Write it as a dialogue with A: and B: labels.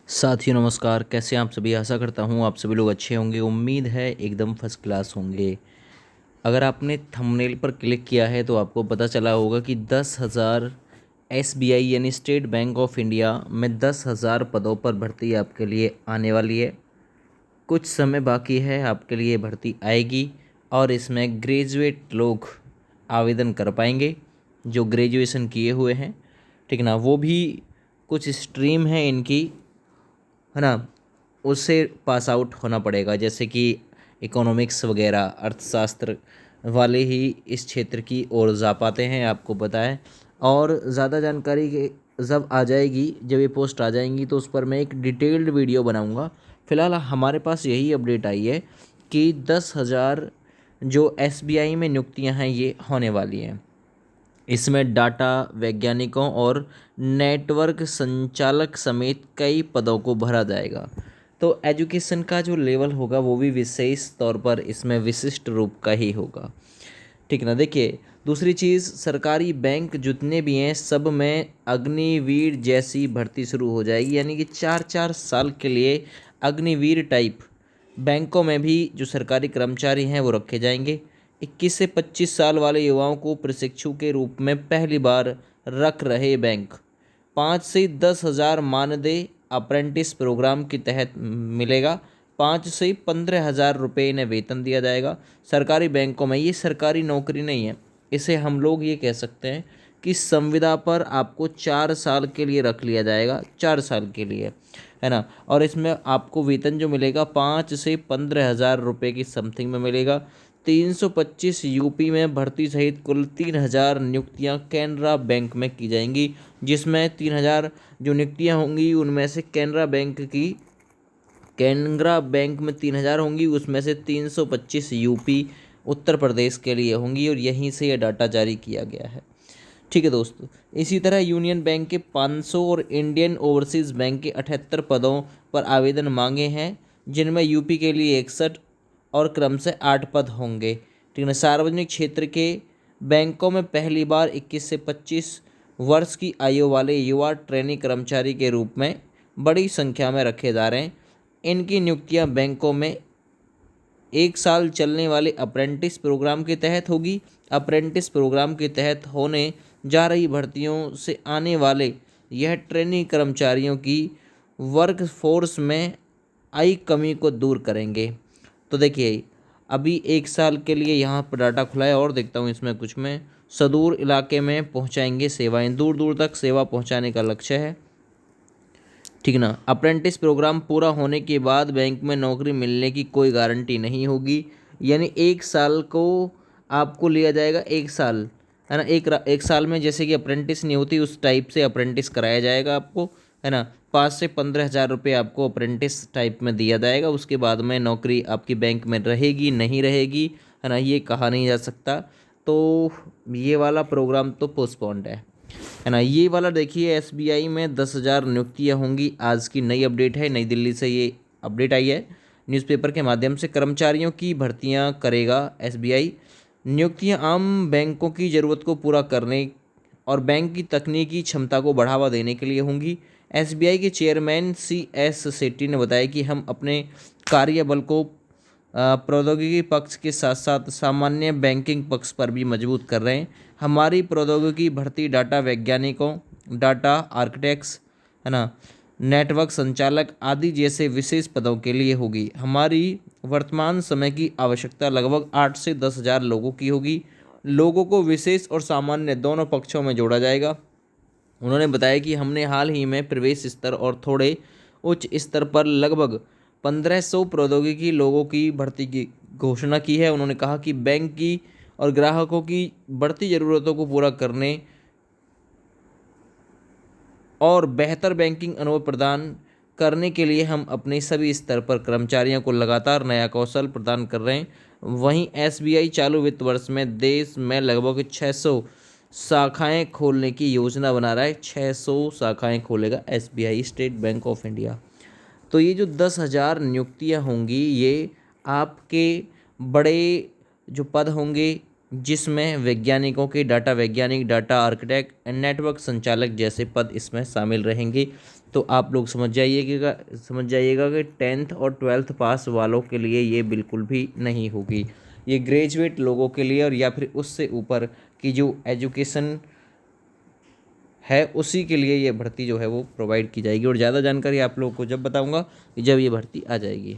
A: साथियों नमस्कार। कैसे हैं आप सभी। आशा करता हूँ आप सभी लोग अच्छे होंगे। उम्मीद है एकदम फर्स्ट क्लास होंगे। अगर आपने थंबनेल पर क्लिक किया है तो आपको पता चला होगा कि 10,000 एसबीआई यानी स्टेट बैंक ऑफ इंडिया में 10,000 पदों पर भर्ती आपके लिए आने वाली है। कुछ समय बाकी है, आपके लिए भर्ती आएगी और इसमें ग्रेजुएट लोग आवेदन कर पाएंगे जो ग्रेजुएशन किए हुए हैं, ठीक ना। वो भी कुछ स्ट्रीम है इनकी, है ना, उससे पास आउट होना पड़ेगा। जैसे कि इकोनॉमिक्स वगैरह अर्थशास्त्र वाले ही इस क्षेत्र की ओर जा पाते हैं, आपको पता है। और ज़्यादा जानकारी के जब आ जाएगी, जब ये पोस्ट आ जाएंगी तो उस पर मैं एक डिटेल्ड वीडियो बनाऊंगा। फ़िलहाल हमारे पास यही अपडेट आई है कि 10,000 जो एसबीआई में नियुक्तियां हैं ये होने वाली हैं। इसमें डाटा वैज्ञानिकों और नेटवर्क संचालक समेत कई पदों को भरा जाएगा। तो एजुकेशन का जो लेवल होगा वो भी विशेष तौर पर इसमें विशिष्ट रूप का ही होगा, ठीक ना। देखिए, दूसरी चीज़, सरकारी बैंक जितने भी हैं सब में अग्निवीर जैसी भर्ती शुरू हो जाएगी। यानी कि 4-4 साल के लिए अग्निवीर टाइप बैंकों में भी जो सरकारी कर्मचारी हैं वो रखे जाएंगे। 21 से 25 साल वाले युवाओं को प्रशिक्षु के रूप में पहली बार रख रहे बैंक 5 से 10 हज़ार मानदेय अप्रेंटिस प्रोग्राम के तहत मिलेगा। 5 से 15 हज़ार रुपये इन्हें वेतन दिया जाएगा। सरकारी बैंकों में ये सरकारी नौकरी नहीं है, इसे हम लोग ये कह सकते हैं कि संविदा पर आपको 4 साल के लिए रख लिया जाएगा, 4 साल के लिए, है ना। और इसमें आपको वेतन जो मिलेगा 5 से 15 हज़ार रुपये की समथिंग में मिलेगा। 325 यूपी में भर्ती सहित कुल 3,000 नियुक्तियां कैनरा बैंक में की जाएंगी, जिसमें 3,000 जो नियुक्तियां होंगी उनमें से कैनरा बैंक में 3,000 होंगी, उसमें से 325 यूपी उत्तर प्रदेश के लिए होंगी और यहीं से ये डाटा जारी किया गया है, ठीक है दोस्तों। इसी तरह यूनियन बैंक के 500 और इंडियन ओवरसीज़ बैंक के 78 पदों पर आवेदन मांगे हैं, जिनमें यूपी के लिए 61 और क्रम से 8 पद होंगे, ठीक है। सार्वजनिक क्षेत्र के बैंकों में पहली बार 21 से 25 वर्ष की आयु वाले युवा ट्रेनी कर्मचारी के रूप में बड़ी संख्या में रखे जा रहे हैं। इनकी नियुक्तियां बैंकों में 1 साल चलने वाले अप्रेंटिस प्रोग्राम के तहत होगी। अप्रेंटिस प्रोग्राम के तहत होने जा रही भर्तियों से आने वाले यह ट्रेनिंग कर्मचारियों की वर्क फोर्स में आई कमी को दूर करेंगे। तो देखिए, अभी 1 साल के लिए यहाँ पर डाटा खुला है और देखता हूँ इसमें कुछ में सुदूर इलाके में पहुँचाएंगे सेवाएं, दूर दूर तक सेवा पहुँचाने का लक्ष्य है, ठीक ना। अप्रेंटिस प्रोग्राम पूरा होने के बाद बैंक में नौकरी मिलने की कोई गारंटी नहीं होगी। यानी 1 साल को आपको लिया जाएगा, 1 साल, है ना। एक साल में जैसे कि अप्रेंटिस नहीं होती उस टाइप से अप्रेंटिस कराया जाएगा आपको, है ना। 5 से 15 हज़ार रुपये आपको अप्रेंटिस टाइप में दिया जाएगा। उसके बाद में नौकरी आपकी बैंक में रहेगी नहीं रहेगी, है ना, ये कहा नहीं जा सकता। तो ये वाला प्रोग्राम तो पोस्टपोन्ड है ना। ये वाला देखिए, एसबीआई में 10,000 नियुक्तियां होंगी। आज की नई अपडेट है, नई दिल्ली से ये अपडेट आई है। न्यूज़पेपर के माध्यम से कर्मचारियों की भर्तियां करेगा एसबीआई। नियुक्तियां आम बैंकों की ज़रूरत को पूरा करने और बैंक की तकनीकी क्षमता को बढ़ावा देने के लिए होंगी। एसबीआई के चेयरमैन CS सेट्टी ने बताया कि हम अपने कार्यबल को प्रौद्योगिकी पक्ष के साथ साथ सामान्य बैंकिंग पक्ष पर भी मजबूत कर रहे हैं। हमारी प्रौद्योगिकी भर्ती डाटा वैज्ञानिकों, डाटा आर्किटेक्ट्स, है ना, नेटवर्क संचालक आदि जैसे विशेष पदों के लिए होगी। हमारी वर्तमान समय की आवश्यकता लगभग 8 से 10 हज़ार लोगों की होगी। लोगों को विशेष और सामान्य दोनों पक्षों में जोड़ा जाएगा। उन्होंने बताया कि हमने हाल ही में प्रवेश स्तर और थोड़े उच्च स्तर पर लगभग 1,500 प्रौद्योगिकी लोगों की भर्ती की घोषणा की है। उन्होंने कहा कि बैंक की और ग्राहकों की बढ़ती ज़रूरतों को पूरा करने और बेहतर बैंकिंग अनुभव प्रदान करने के लिए हम अपने सभी स्तर पर कर्मचारियों को लगातार नया कौशल प्रदान कर रहे हैं। वहीं एसबीआई चालू वित्त वर्ष में देश में लगभग 600 शाखाएं खोलने की योजना बना रहा है। 600 शाखाएं खोलेगा SBI, state bank of India. तो ये जो 10,000 नियुक्तियां होंगी ये आपके बड़े जो पद होंगे जिसमें वैज्ञानिकों के डाटा वैज्ञानिक, डाटा आर्किटेक्ट एंड नेटवर्क संचालक जैसे पद इसमें शामिल रहेंगे। तो आप लोग समझ जाइएगा कि 10th और 12th पास वालों के लिए ये बिल्कुल भी नहीं होगी। ये ग्रेजुएट लोगों के लिए और या फिर उससे ऊपर की जो एजुकेशन है उसी के लिए ये भर्ती जो है वो प्रोवाइड की जाएगी। और ज़्यादा जानकारी आप लोगों को जब बताऊंगा जब ये भर्ती आ जाएगी।